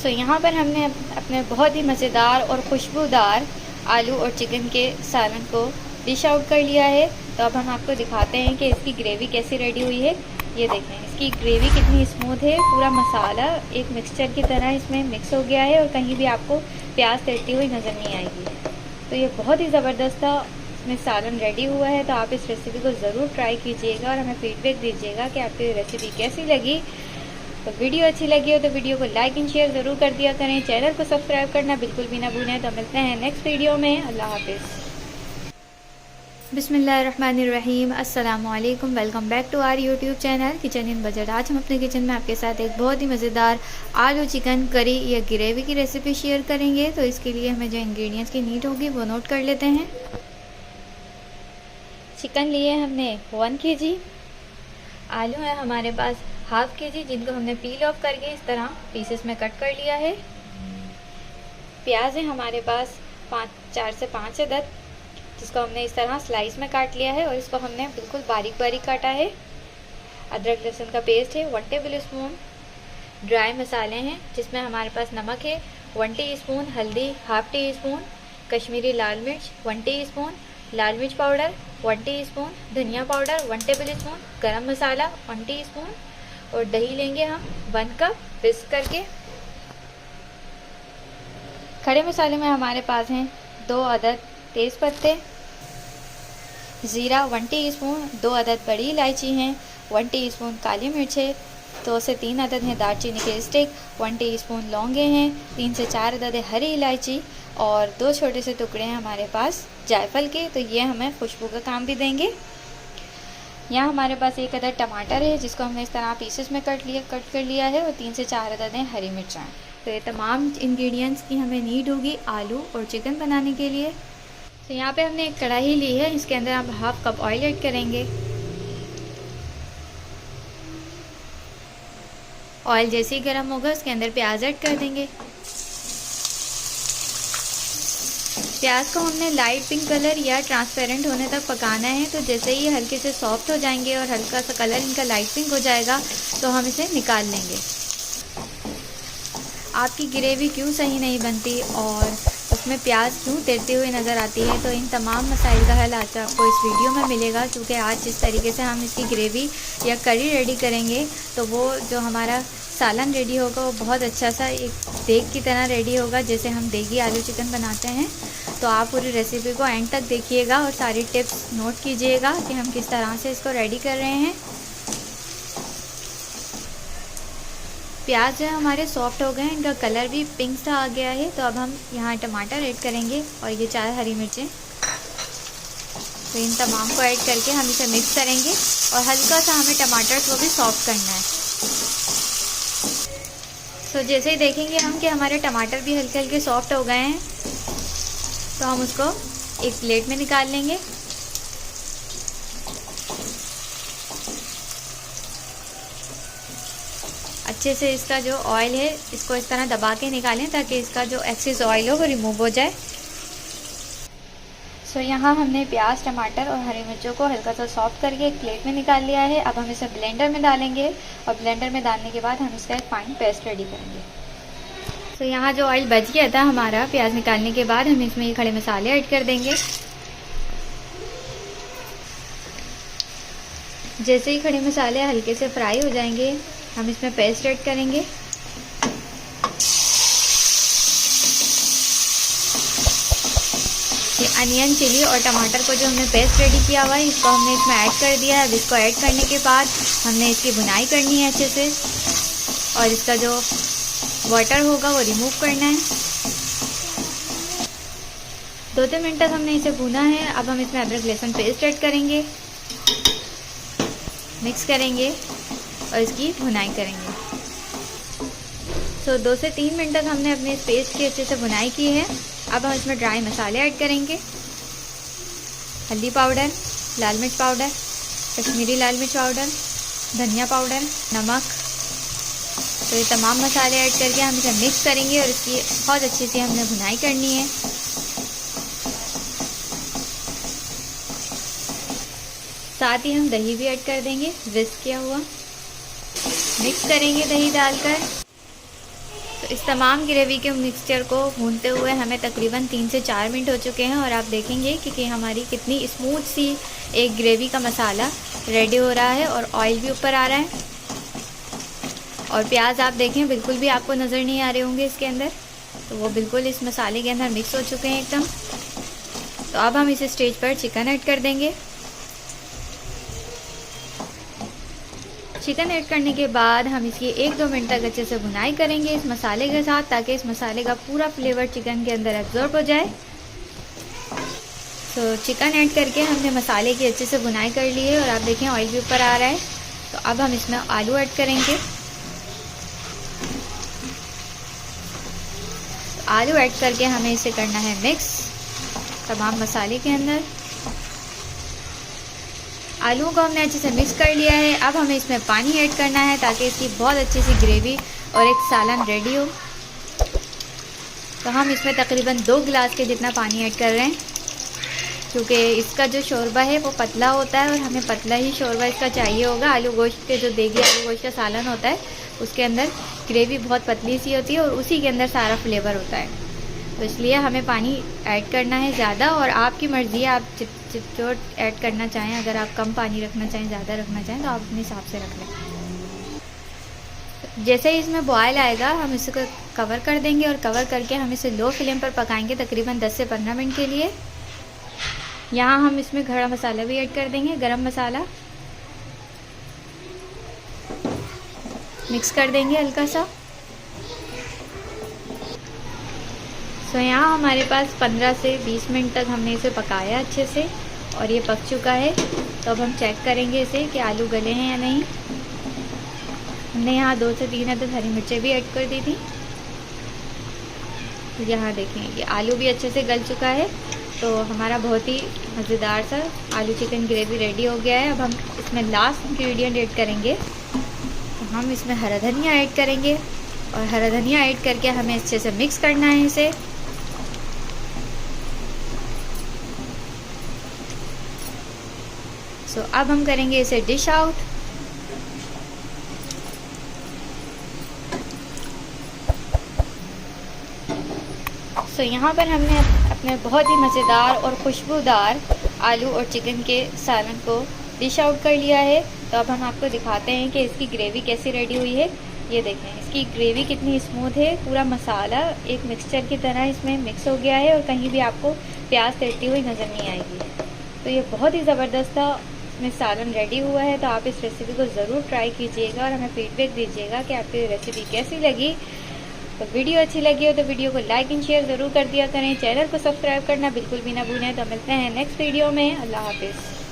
यहाँ पर हमने अपने बहुत ही मज़ेदार और खुशबूदार आलू और चिकन के सालन को डिश आउट कर लिया है। तो अब हम आपको दिखाते हैं कि इसकी ग्रेवी कैसी रेडी हुई है। ये देखें इसकी ग्रेवी कितनी स्मूथ है, पूरा मसाला एक मिक्सचर की तरह इसमें मिक्स हो गया है और कहीं भी आपको प्याज तलती हुई नज़र नहीं आएगी। तो ये बहुत ही ज़बरदस्त था, इसमें सालन रेडी हुआ है। तो आप इस रेसिपी को ज़रूर ट्राई कीजिएगा और हमें फीडबैक दीजिएगा कि आपको ये रेसिपी कैसी लगी। तो वीडियो अच्छी लगी हो तो वीडियो को लाइक एंड शेयर ज़रूर कर दिया करें। चैनल को सब्सक्राइब करना बिल्कुल भी ना भूलें। तो मिलते हैं नेक्स्ट वीडियो में। अल्लाह हाफिज़। बिस्मिल्लाहिर्रहमानिर्रहीम। अस्सलामुअलैकुम। Welcome back to our YouTube channel kitchen in budget. आज हम अपने किचन में आपके साथ एक बहुत ही मज़ेदार आलू चिकन करी या ग्रेवी की रेसिपी शेयर करेंगे। तो इसके लिए हमें जो इंग्रेडिएंट्स की नीड होगी वो नोट कर लेते हैं। चिकन लिए हमने 1 kg, आलू है हमारे पास ½ kg जिनको हमने पील ऑफ करके इस तरह पीसेस में कट कर लिया है। प्याज है हमारे पास 4 से 5 अदद जिसको हमने इस तरह स्लाइस में काट लिया है और इसको हमने बिल्कुल बारीक बारीक काटा है। अदरक लहसुन का पेस्ट है 1 टेबलस्पून। ड्राई मसाले हैं जिसमें हमारे पास नमक है 1 टीस्पून, हल्दी ½ टीस्पून, कश्मीरी लाल मिर्च 1 टीस्पून, लाल मिर्च पाउडर 1 टीस्पून, धनिया पाउडर 1 टेबलस्पून, गरम मसाला 1 टीस्पून और दही लेंगे हम 1 कप विस्क करके। खड़े मसाले में हमारे पास हैं 2 अदद तेज़ पत्ते, ज़ीरा 1 टीस्पून, 2 अदद बड़ी इलायची हैं, 1 टीस्पून काली मिर्च है, 2 से 3 अदद हैं दालचीनी के स्टिक, 1 टीस्पून लौंगे हैं, 3 से 4 अदद है हरी इलायची और 2 छोटे से टुकड़े हैं हमारे पास जायफल के। तो ये हमें खुशबू का काम भी देंगे। यहाँ हमारे पास 1 अदद टमाटर है जिसको हमने इस तरह पीसेस में कट कर लिया है और 3 से 4 अदद हैं हरी मिर्चाँ। तो ये तमाम इंग्रेडिएंट्स की हमें नीड होगी आलू और चिकन बनाने के लिए। तो यहाँ पे हमने एक कढ़ाई ली है, इसके अंदर आप ½ कप ऑयल ऐड करेंगे। ऑयल जैसे ही गर्म होगा उसके अंदर प्याज ऐड कर देंगे। प्याज को हमने लाइट पिंक कलर या ट्रांसपेरेंट होने तक पकाना है। तो जैसे ही हल्के से सॉफ्ट हो जाएंगे और हल्का सा कलर इनका लाइट पिंक हो जाएगा तो हम इसे निकाल लेंगे। आपकी ग्रेवी क्यों सही नहीं बनती और उसमें प्याज क्यों तैरती हुई नज़र आती है, तो इन तमाम मसाइल का हल आज आपको इस वीडियो में मिलेगा। क्योंकि आज जिस तरीके से हम इसकी ग्रेवी या करी रेडी करेंगे तो वो जो हमारा सालन रेडी होगा वो बहुत अच्छा सा एक देग की तरह रेडी होगा, जैसे हम देगी आलू चिकन बनाते हैं। तो आप पूरी रेसिपी को एंड तक देखिएगा और सारी टिप्स नोट कीजिएगा कि हम किस तरह से इसको रेडी कर रहे हैं। प्याज जो हमारे सॉफ्ट हो गए हैं, इनका कलर भी पिंक सा आ गया है। तो अब हम यहाँ टमाटर ऐड करेंगे और ये 4 हरी मिर्चें। तो इन तमाम को ऐड करके हम इसे मिक्स करेंगे और हल्का सा हमें टमाटर को भी सॉफ्ट करना है। तो जैसे ही देखेंगे हम कि हमारे टमाटर भी हल्के हल्के सॉफ्ट हो गए हैं तो हम उसको एक प्लेट में निकाल लेंगे। अच्छे से इसका जो ऑयल है इसको इस तरह दबा के निकालें ताकि इसका जो एक्सेस ऑयल हो वो रिमूव हो जाए। सो यहाँ हमने प्याज, टमाटर और हरी मिर्चों को हल्का सा सॉफ्ट करके एक प्लेट में निकाल लिया है। अब हम इसे ब्लेंडर में डालेंगे और ब्लेंडर में डालने के बाद हम इसका एक फाइन पेस्ट रेडी करेंगे। तो यहाँ जो ऑयल बच गया था हमारा प्याज निकालने के बाद, हम इसमें ये खड़े मसाले ऐड कर देंगे। जैसे ही खड़े मसाले हल्के से फ्राई हो जाएंगे हम इसमें पेस्ट ऐड करेंगे। ये अनियन, चिली और टमाटर को जो हमने पेस्ट रेडी किया हुआ है इसको हमने इसमें ऐड कर दिया है। अब इसको ऐड करने के बाद हमने इसकी भुनाई करनी है अच्छे से और इसका जो वाटर होगा वो रिमूव करना है। 2-3 मिनट तक हमने इसे भुना है। अब हम इसमें अदरक लहसुन पेस्ट ऐड करेंगे, मिक्स करेंगे और इसकी भुनाई करेंगे। तो 2 से 3 मिनट तक हमने अपने इस पेस्ट की अच्छे से भुनाई की है। अब हम इसमें ड्राई मसाले ऐड करेंगे, हल्दी पाउडर, लाल मिर्च पाउडर, कश्मीरी लाल मिर्च पाउडर, धनिया पाउडर, नमक। तो ये तमाम मसाले ऐड करके हम इसे मिक्स करेंगे और इसकी बहुत अच्छी सी हमने भुनाई करनी है। साथ ही हम दही भी ऐड कर देंगे, विस्क किया हुआ। मिक्स करेंगे दही डालकर। तो इस तमाम ग्रेवी के मिक्सचर को भूनते हुए हमें तकरीबन 3 से 4 मिनट हो चुके हैं और आप देखेंगे कि हमारी कितनी स्मूथ सी एक ग्रेवी का मसाला रेडी हो रहा है और ऑयल भी ऊपर आ रहा है। और प्याज आप देखें बिल्कुल भी आपको नज़र नहीं आ रहे होंगे इसके अंदर, तो वो बिल्कुल इस मसाले के अंदर मिक्स हो चुके हैं एकदम। तो अब हम इस स्टेज पर चिकन ऐड कर देंगे। चिकन ऐड करने के बाद हम इसकी 1-2 मिनट तक अच्छे से भुनाई करेंगे इस मसाले के साथ, ताकि इस मसाले का पूरा फ्लेवर चिकन के अंदर एब्जॉर्ब हो जाए। तो चिकन ऐड करके हमने मसाले की अच्छे से भुनाई कर ली है और आप देखें ऑयल भी ऊपर आ रहा है। तो अब हम इसमें आलू ऐड करेंगे। आलू ऐड करके हमें इसे करना है मिक्स तमाम मसाले के अंदर। आलूओं को हमने अच्छे से मिक्स कर लिया है। अब हमें इसमें पानी ऐड करना है ताकि इसकी बहुत अच्छी सी ग्रेवी और एक सालन रेडी हो। तो हम इसमें तकरीबन 2 गिलास के जितना पानी ऐड कर रहे हैं, क्योंकि इसका जो शोरबा है वो पतला होता है और हमें पतला ही शोरबा इसका चाहिए होगा। आलू गोश्त के जो देगी आलू गोश्त का सालन होता है उसके अंदर ग्रेवी बहुत पतली सी होती है और उसी के अंदर सारा फ्लेवर होता है। तो इसलिए हमें पानी ऐड करना है ज़्यादा, और आपकी मर्ज़ी है आप जो ऐड करना चाहें। अगर आप कम पानी रखना चाहें, ज़्यादा रखना चाहें, तो आप अपने हिसाब से रख लें। जैसे ही इसमें बॉयल आएगा हम इसको कवर कर देंगे और कवर करके हम इसे लो फ्लेम पर पकाएंगे तकरीबन 10 से 15 मिनट के लिए। यहाँ हम इसमें खड़ा मसाला भी ऐड कर देंगे, गरम मसाला मिक्स कर देंगे हल्का सा। तो यहाँ हमारे पास 15 से 20 मिनट तक हमने इसे पकाया अच्छे से और ये पक चुका है। तो अब हम चेक करेंगे इसे कि आलू गले हैं या नहीं। हमने यहाँ 2 से 3 अदद हरी मिर्चें भी ऐड कर दी थी। तो यहाँ देखें ये आलू भी अच्छे से गल चुका है। तो हमारा बहुत ही मज़ेदार सा आलू चिकन ग्रेवी रेडी हो गया है। अब हम इसमें लास्ट इंग्रेडिएंट ऐड करेंगे। तो हम इसमें हरा धनिया ऐड करेंगे और हरा धनिया ऐड करके हमें अच्छे से मिक्स करना है इसे। सो अब हम करेंगे इसे डिश आउट। सो यहाँ पर हमने अपने बहुत ही मज़ेदार और खुशबूदार आलू और चिकन के सालन को डिश आउट कर लिया है। तो अब हम आपको दिखाते हैं कि इसकी ग्रेवी कैसी रेडी हुई है। ये देखें इसकी ग्रेवी कितनी स्मूथ है, पूरा मसाला एक मिक्सचर की तरह इसमें मिक्स हो गया है और कहीं भी आपको प्याज तलती हुई नज़र नहीं आएगी। तो ये बहुत ही ज़बरदस्त इसमें सालन रेडी हुआ है। तो आप इस रेसिपी को ज़रूर ट्राई कीजिएगा और हमें फीडबैक दीजिएगा कि आपको ये रेसिपी कैसी लगी। तो वीडियो अच्छी लगी हो तो वीडियो को लाइक एंड शेयर ज़रूर कर दिया करें। चैनल को सब्सक्राइब करना बिल्कुल भी ना भूलें। तो मिलते हैं नेक्स्ट वीडियो में। अल्लाह हाफिज़।